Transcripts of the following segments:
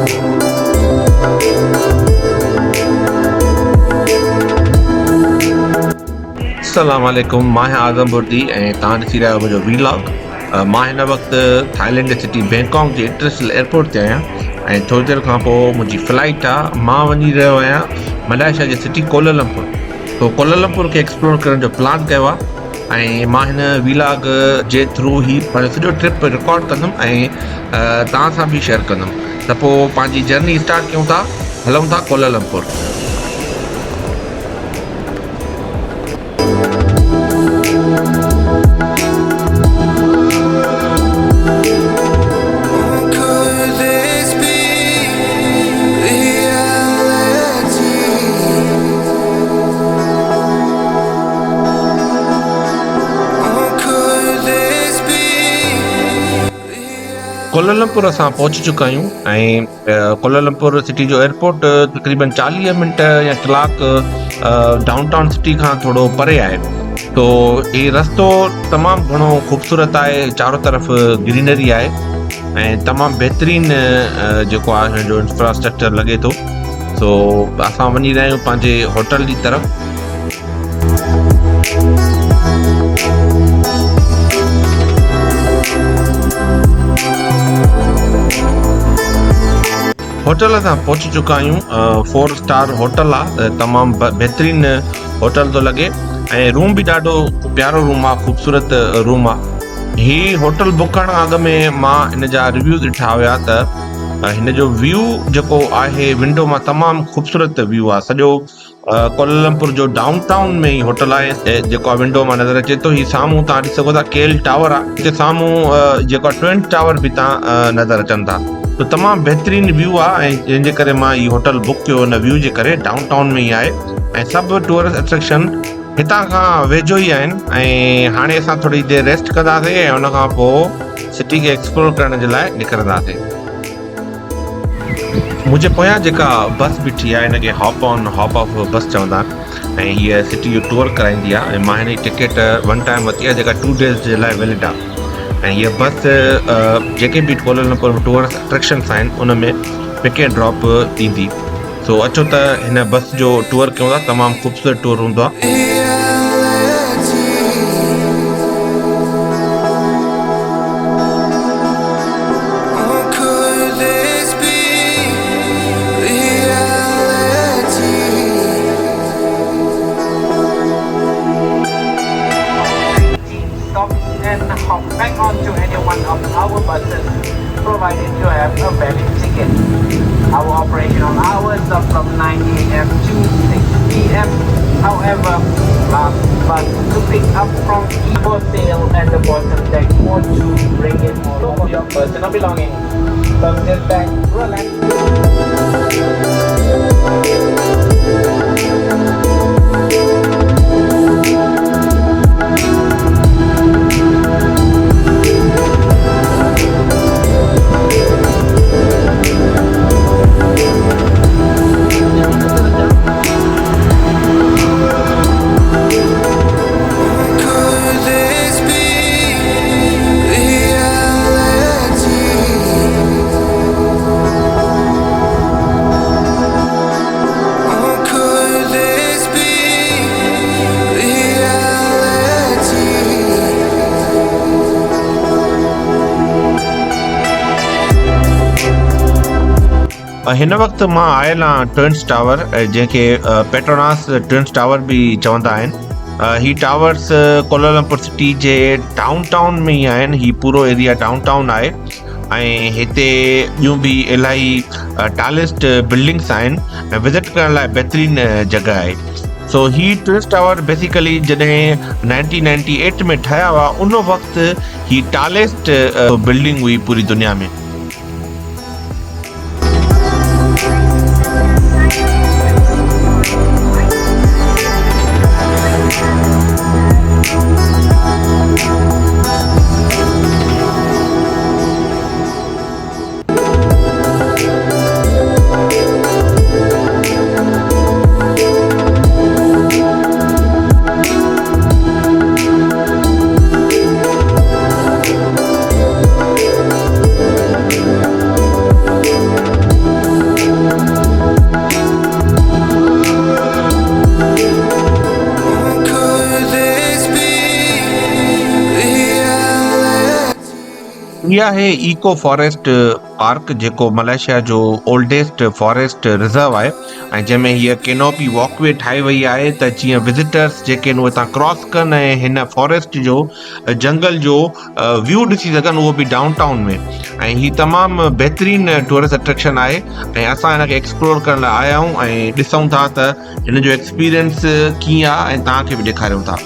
अस्सलाम वालेकुम, मां आज़म बुर्दी ऐं तव्हां ॾिसी रहिया आहियो मुंहिंजो वीलॉग। मां हिन वक़्तु थाईलैंड जी सिटी बैंकॉक जे इंटरनेशनल एयरपोर्ट ते आहियां ऐं थोरी देरि खां पोइ मुंहिंजी फ्लाइट आहे। मां वञी रहियो आहियां मलेशिया जी सिटी कोलालमपुर। तो कोलालमपुर खे एक्सप्लोर करण जो प्लान कयो आहे ऐं मां हिन वीलॉग जे थ्रू ई पंहिंजो सॼो ट्रिप रिकॉर्ड कंदुमि ऐं तव्हां सां बि शेयर कंदुमि। त पोइ पंहिंजी जर्नी स्टार्ट कयूं था, हलूं था कोलालमपुर। कोलालमपुर असां पहुची चुका आहियूं ऐं कोलालमपुर सिटी जो एयरपोर्ट तक़रीबन 40 मिंट या कलाक डाउनटाउन सिटी खां थोरो परे आहे। तो ये रस्तो तमामु घणो ख़ूबसूरत आहे, चारों तरफ़ ग्रीनरी आहे ऐं तमामु बहितरीन जेको आहे हिन जो इंफ्रास्ट्रक्चर लॻे थो। सो असां वञी रहिया आहियूं पंहिंजे होटल जी तरफ़। होटल असां पहुची चुका आहियूं। 4 स्टार होटल आहे, तमामु बहितरीन होटल थो लॻे ऐं रूम बि ॾाढो प्यारो रूम आहे, ख़ूबसूरत रूम आहे। ही होटल बुक करण अॻु में मां हिन जा रिव्यूज़ ॾिठा हुया त हिन जो व्यू जेको आहे विंडो मां तमामु ख़ूबसूरत व्यू आहे। सॼो कोलालमपुर जो डाउनटाउन में ही होटल आहे जेको आहे विंडो मां नज़र अचे थो। ही साम्हूं तव्हां ॾिसी सघो था केल टावर आहे, हिते साम्हूं जेको आहे ट्विन टावर बि तव्हां नज़र अचनि था। तो तमामु बहितरीन व्यू आहे ऐं जंहिंजे करे मां ही होटल बुक कयो हुन व्यू जे करे। डाउनटाउन में ई आहे ऐं सभु टूरिस्ट अट्रैक्शन हितां खां वेझो ई आहिनि। ऐं हाणे असां थोरी देरि रेस्ट कंदासीं ऐं हुन खां पोइ सिटी खे एक्सप्लोर करण जे लाइ निकिरंदासीं। मुंहिंजे पोयां जेका बस बीठी आहे हिनखे हॉप ऑन हॉप ऑफ बस चवंदा आहिनि ऐं हीअ सिटी जो टूर कराईंदी आहे। ऐं मां हिन जी टिकट 1 टाइम वरिती आहे जेका 2 डेज़ जे लाइ वैलिड आहे। ऐं हीअ बस जेके बि कोलालमपुर में टूरिस्ट अट्रैक्शन्स आहिनि उन में पिक एंड ड्रॉप ॾींदी। सो अचो त हिन बस जो टूर कयूं था, तमामु ख़ूबसूरत टूर हूंदो आहे। Back onto any one of our buses, provided you have a valid ticket. Our operational hours are from 9 a.m. to 6 p.m. However, last bus to pick up from for sale at the bottom deck or to bring in all of your personal belongings. So sit back, relax. हिन वक़्तु मां आयल आहियां twins tower, जंहिंखे Petronas twins tower बि चवंदा आहिनि। ही towers Kuala Lumpur city जे downtown में ई आहिनि। ही पूरो एरिया डाउनटाउन आहे ऐं हिते ॿियूं बि इलाही टालेस्ट बिल्डिंग्स आहिनि ऐं विज़िट करण लाइ बहितरीन जॻह आहे। सो ही ट्विन्स टावर बेसिकली जॾहिं 1998 में ठहिया हुआ उन वक़्तु ही टालेस्ट बिल्डिंग हुई पूरी दुनिया में। इहा आहे इको फॉरेस्ट पार्क जेको मलेशिया जो ओल्डेस्ट फॉरेस्ट रिज़र्व आहे ऐं जंहिंमें हीअ कैनोपी वॉकवे ठाही वई आहे त जीअं विज़िटर्स जेके आहिनि उहे हितां क्रॉस कनि ऐं हिन फॉरेस्ट जो जंगल जो व्यू ॾिसी सघनि, उहो बि डाउन टाउन में। ऐं हीअ तमामु बहितरीनु टूरिस्ट अट्रैक्शन आहे ऐं असां हिनखे एक्सप्लोर करण लाइ आया आहियूं ऐं ॾिसूं था त हिन जो एक्सपीरियंस कीअं आहे ऐं तव्हांखे बि ॾेखारियूं था।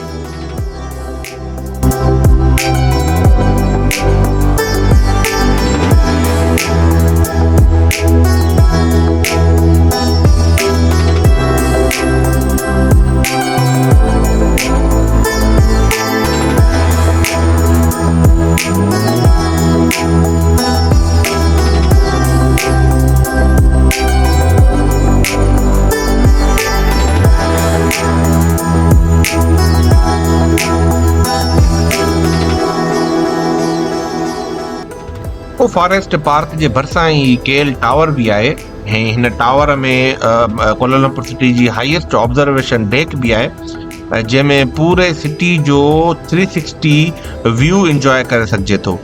फॉरेस्ट पार्क जे भरिसां ई केएल टावर बि आहे ऐं हिन टावर में कोलालमपुर सिटी जी हाईएस्ट ऑब्जर्वेशन डेक बि आहे जंहिंमें पूरे सिटी जो 360 व्यू इंजॉय करे सघिजे थो।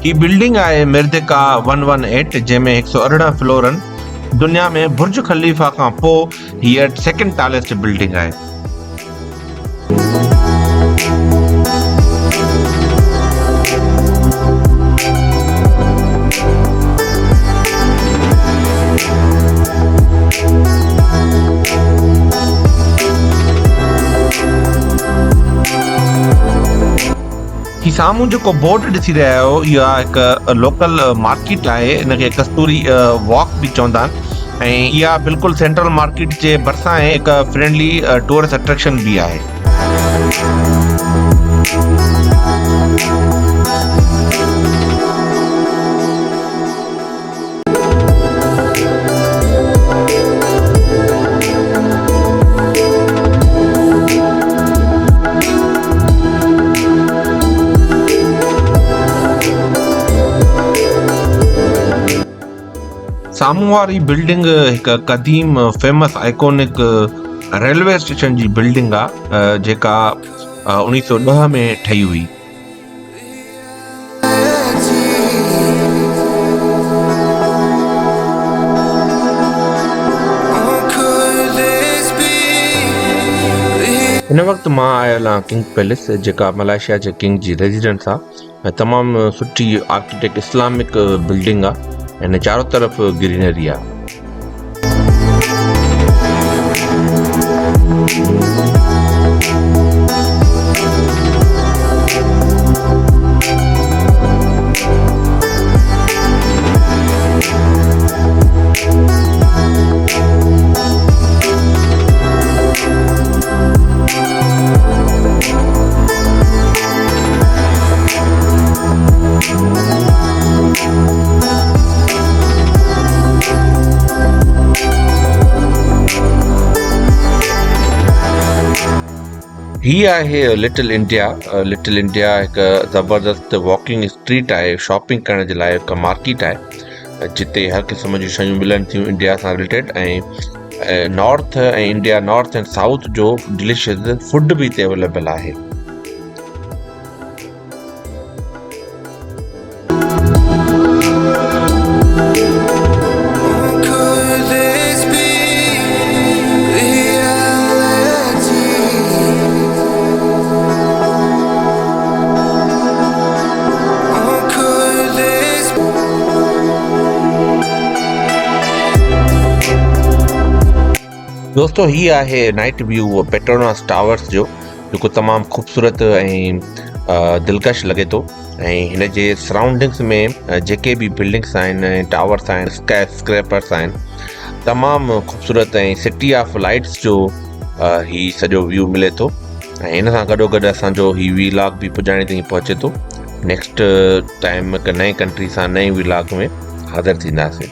ही बिल्डिंग आहे मिर्दिका 118 जंहिंमें 118 फ्लोर आहिनि। दुनिया में बुर्ज खलीफ़ा खां पोइ हीअ सेकेंड टालेस्ट बिल्डिंग आहे। ही साम्हूं जेको बोर्ड ॾिसी रहिया आहियो, इहा हिकु लोकल मार्केट आहे, हिनखे कस्तूरी वॉक बि चवंदा आहिनि ऐं इहा बिल्कुलु सेंट्रल मार्केट जे भरिसां हिकु फ्रेंडली टूरिस्ट अट्रैक्शन बि आहे। साम्हूं वारी बिल्डिंग हिकु क़दीम फेमस आइकॉनिक रेलवे स्टेशन जी बिल्डिंग आहे जेका 1910 में ठही हुई। हिन वक़्तु मां आयल आहियां किंग पैलेस जेका मलेशिया जे किंग जी रेजिडेंस आहे ऐं तमामु सुठी आर्किटेक्ट इस्लामिक बिल्डिंग आहे। हिन चारों तरफ़ ग्रीनरी आहे। ही आहे लिटिल इंडिया। लिटिल इंडिया हिकु ज़बरदस्त वॉकिंग स्ट्रीट आहे, शॉपिंग करण जे लाइ हिकु मार्केट आहे जिते हर क़िस्म जूं शयूं मिलनि थियूं इंडिया सां रिलेटेड ऐं नॉर्थ ऐं इंडिया नॉर्थ एंड साउथ जो डिलिशियस फूड बि हिते अवेलेबल आहे। दोस्तों ही आहे नाइट व्यू पेट्रोनास टावर्स जो जेको तमामु ख़ूबसूरत ऐं दिलकश लॻे थो ऐं हिन जे सराउंडिंग्स में जेके बि बिल्डिंग्स आहिनि ऐं टावर्स आहिनि स्काई स्क्रैपर्स आहिनि तमामु ख़ूबसूरत ऐं सिटी ऑफ लाइट्स जो ही सॼो व्यू मिले थो ऐं हिन सां गॾोगॾु असांजो ही वीलॉग बि पुॼाणे ताईं पहुचे थो। नेक्स्ट टाइम हिकु नई कंट्री सां नई व्लॉग में हाज़िर थींदासीं।